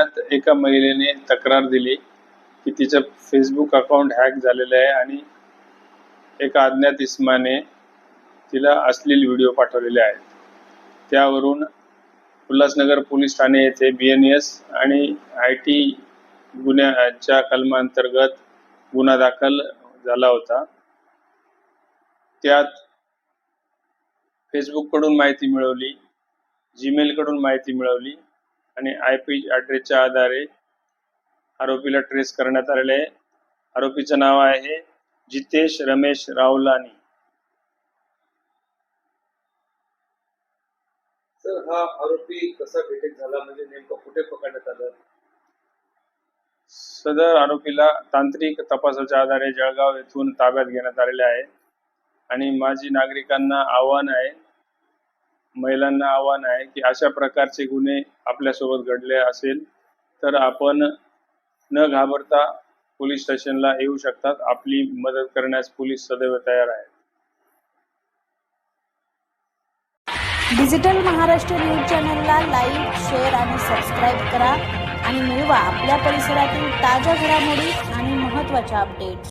महिन्यात एका महिलेने तक्रार दिली की तिचं फेसबुक अकाउंट हॅक झालेलं आहे आणि एका अज्ञात इसमाने तिला अश्लील व्हिडिओ पाठवलेले आहेत. त्यावरून उल्हासनगर पोलीस ठाणे येथे BNS आणि IT गुन्ह्याच्या कलमांतर्गत गुन्हा दाखल झाला होता. त्यात फेसबुक कडून माहिती मिळवली, जीमेल कडून माहिती मिळवली आणि IP ॲड्रेसच्या आधारे आरोपीला ट्रेस करण्यात आलेले आहे. आरोपीचं नाव आहे जितेश रमेश रावलानी. सर, हा आरोपी कसा डिटेक्ट झाला, म्हणजे नेमकं कुठे पकडण्यात आलं? सदर आरोपीला तांत्रिक तपासाच्या आधारे जळगाव येथून ताब्यात घेण्यात आलेले आहे आणि माझी नागरिकांना आव्हान आहे, महिलांना आव्हान आहे की अशा प्रकारचे गुन्हे आपल्यासोबत घडले असेल तर आपण न घाबरता पोलीस स्टेशनला येऊ शकतात. आपली मदत करण्यास पोलीस सदैव तयार आहेत. डिजिटल महाराष्ट्र न्यूज चॅनलला लाईक, शेअर आणि सबस्क्राईब करा आणि मिळवा आपल्या परिसरातील ताज्या घडामोडी आणि महत्त्वाच्या अपडेट्स.